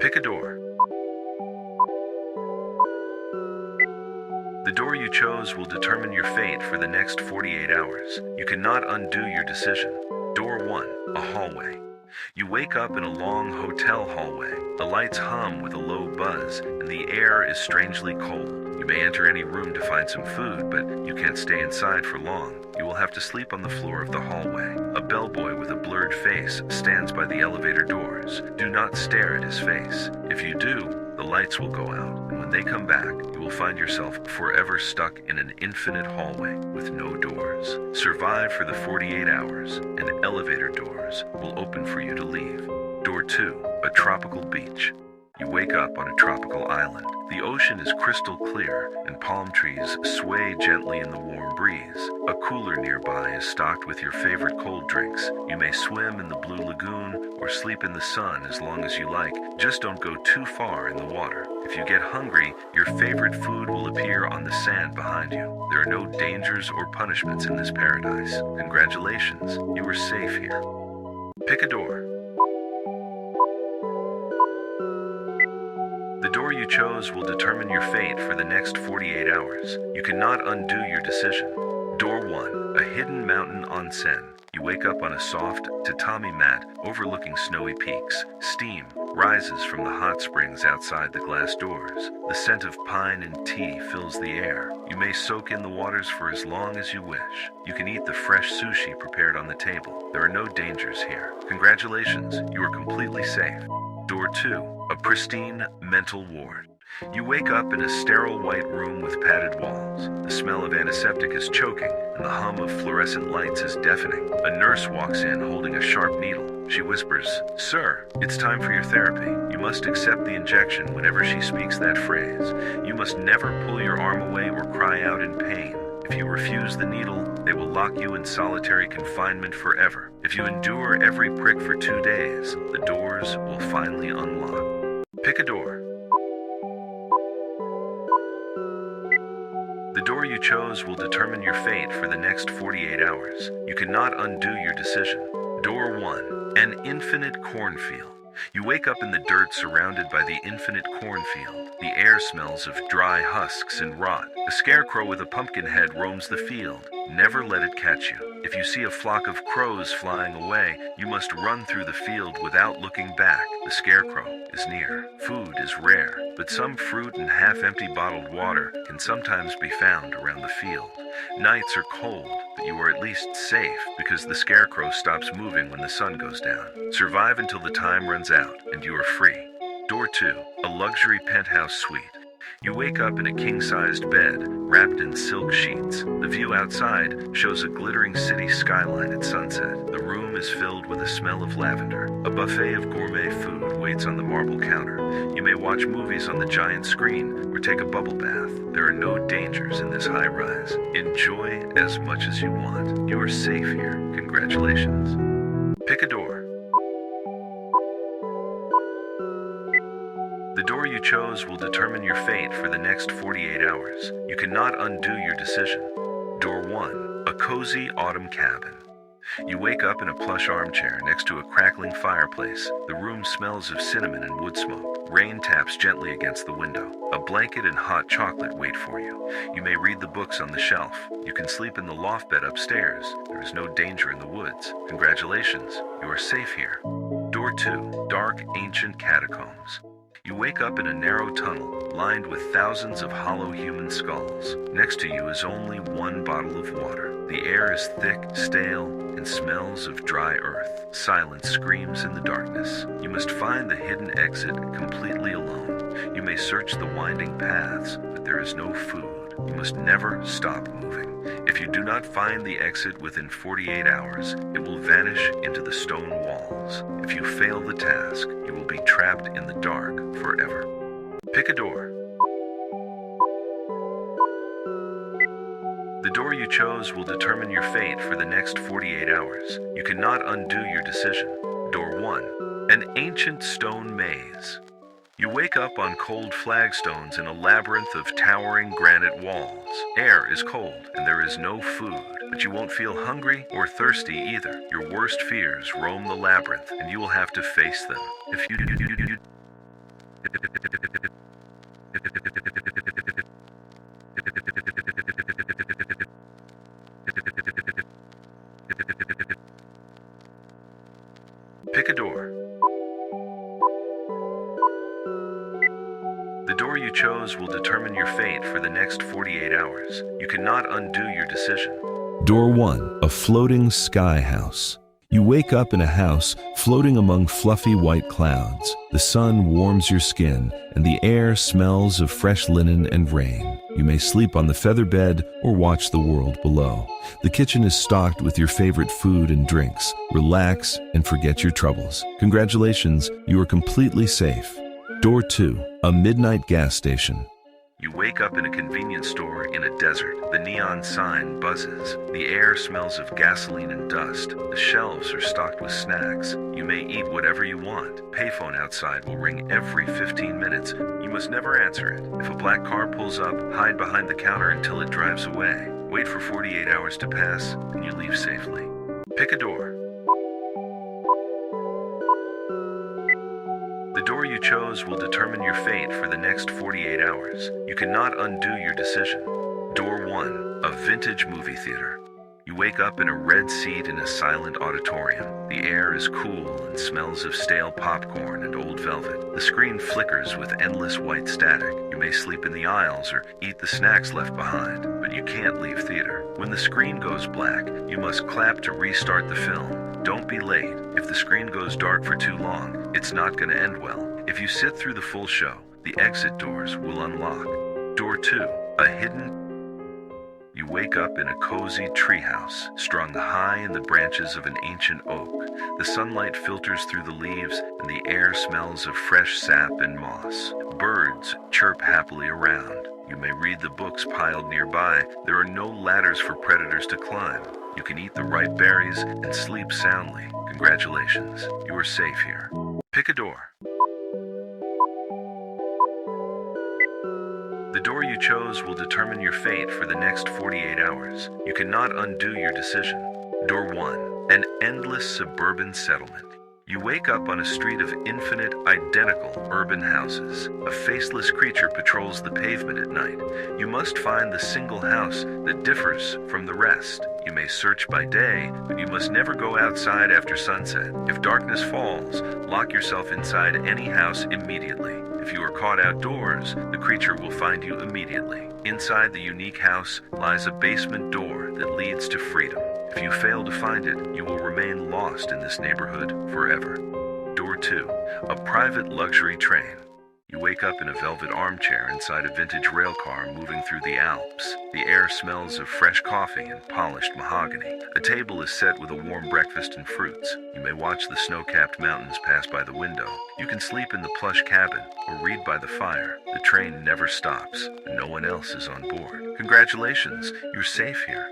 Pick a door. The door you chose will determine your fate for the next 48 hours. You cannot undo your decision. Door 1, a hallway. You wake up in a long hotel hallway. The lights hum with a low buzz, and the air is strangely cold. You may enter any room to find some food, but you can't stay inside for long. You will have to sleep on the floor of the hallway. A bellboy with a blurred face stands by the elevator doors. Do not stare at his face. If you do, the lights will go out, and when they come back, you will find yourself forever stuck in an infinite hallway with no doors. Survive for the 48 hours, and elevator doors will open for you to leave. Door 2, a tropical beach. You wake up on a tropical island. The ocean is crystal clear, and palm trees sway gently in the warm breeze. A cooler nearby is stocked with your favorite cold drinks. You may swim in the blue lagoon or sleep in the sun as long as you like. Just don't go too far in the water. If you get hungry, your favorite food will appear on the sand behind you. There are no dangers or punishments in this paradise. Congratulations, you are safe here. Pick a door. The door you chose will determine your fate for the next 48 hours. You cannot undo your decision. Door 1, a hidden mountain onsen. You wake up on a soft tatami mat overlooking snowy peaks. Steam rises from the hot springs outside the glass doors. The scent of pine and tea fills the air. You may soak in the waters for as long as you wish. You can eat the fresh sushi prepared on the table. There are no dangers here. Congratulations, you are completely safe. Door 2, a pristine mental ward. You wake up in a sterile white room with padded walls. The smell of antiseptic is choking, and the hum of fluorescent lights is deafening. A nurse walks in holding a sharp needle. She whispers, "Sir, it's time for your therapy. You must accept the injection whenever she speaks that phrase. You must never pull your arm away or cry out in pain. If you refuse the needle, they will lock you in solitary confinement forever. If you endure every prick for 2 days, the doors will finally unlock. Pick a door." The door you chose will determine your fate for the next 48 hours. You cannot undo your decision. Door 1, an infinite cornfield. You wake up in the dirt surrounded by the infinite cornfield. The air smells of dry husks and rot. A scarecrow with a pumpkin head roams the field. Never let it catch you. If you see a flock of crows flying away, you must run through the field without looking back. The scarecrow is near. Food is rare, but some fruit and half-empty bottled water can sometimes be found around the field. Nights are cold, but you are at least safe because the scarecrow stops moving when the sun goes down. Survive until the time runs out, and you are free. Door 2, a luxury penthouse suite. You wake up in a king-sized bed, wrapped in silk sheets. The view outside shows a glittering city skyline at sunset. The room is filled with a smell of lavender. A buffet of gourmet food waits on the marble counter. You may watch movies on the giant screen or take a bubble bath. There are no dangers in this high-rise. Enjoy as much as you want. You are safe here. Congratulations. Pick a door. The door you chose will determine your fate for the next 48 hours. You cannot undo your decision. Door 1, a cozy autumn cabin. You wake up in a plush armchair next to a crackling fireplace. The room smells of cinnamon and wood smoke. Rain taps gently against the window. A blanket and hot chocolate wait for you. You may read the books on the shelf. You can sleep in the loft bed upstairs. There is no danger in the woods. Congratulations, you are safe here. Door 2, dark ancient catacombs. You wake up in a narrow tunnel, lined with thousands of hollow human skulls. Next to you is only one bottle of water. The air is thick, stale, and smells of dry earth. Silence screams in the darkness. You must find the hidden exit completely alone. You may search the winding paths, but there is no food. You must never stop moving. If you do not find the exit within 48 hours, it will vanish into the stone walls. If you fail the task, you will be trapped in the dark forever. Pick a door. The door you chose will determine your fate for the next 48 hours. You cannot undo your decision. Door 1, an ancient stone maze. You wake up on cold flagstones in a labyrinth of towering granite walls. Air is cold and there is no food, but you won't feel hungry or thirsty either. Your worst fears roam the labyrinth and you will have to face them. If you door you chose will determine your fate for the next 48 hours. You cannot undo your decision. Door 1. A floating sky house. You wake up in a house floating among fluffy white clouds. The sun warms your skin, and the air smells of fresh linen and rain. You may sleep on the feather bed or watch the world below. The kitchen is stocked with your favorite food and drinks. Relax and forget your troubles. Congratulations, you are completely safe. Door 2. A midnight gas station. You wake up in a convenience store in a desert. The neon sign buzzes. The air smells of gasoline and dust. The shelves are stocked with snacks. You may eat whatever you want. Payphone outside will ring every 15 minutes. You must never answer it. If a black car pulls up, hide behind the counter until it drives away. Wait for 48 hours to pass, and you leave safely. Pick a door. The door you chose will determine your fate for the next 48 hours. You cannot undo your decision. Door 1. A vintage movie theater. You wake up in a red seat in a silent auditorium. The air is cool and smells of stale popcorn and old velvet. The screen flickers with endless white static. You may sleep in the aisles or eat the snacks left behind, but you can't leave theater. When the screen goes black, you must clap to restart the film. Don't be late. If the screen goes dark for too long, it's not going to end well. If you sit through the full show, the exit doors will unlock. Door 2. A hidden. You wake up in a cozy treehouse, strung high in the branches of an ancient oak. The sunlight filters through the leaves, and the air smells of fresh sap and moss. Birds chirp happily around. You may read the books piled nearby. There are no ladders for predators to climb. You can eat the ripe berries and sleep soundly. Congratulations, you are safe here. Pick a door. The door you chose will determine your fate for the next 48 hours. You cannot undo your decision. Door 1. An endless suburban settlement. You wake up on a street of infinite, identical urban houses. A faceless creature patrols the pavement at night. You must find the single house that differs from the rest. You may search by day, but you must never go outside after sunset. If darkness falls, lock yourself inside any house immediately. If you are caught outdoors, the creature will find you immediately. Inside the unique house lies a basement door that leads to freedom. If you fail to find it, you will remain lost in this neighborhood forever. Door 2. A private luxury train. You wake up in a velvet armchair inside a vintage rail car moving through the Alps. The air smells of fresh coffee and polished mahogany. A table is set with a warm breakfast and fruits. You may watch the snow-capped mountains pass by the window. You can sleep in the plush cabin or read by the fire. The train never stops, and no one else is on board. Congratulations, you're safe here.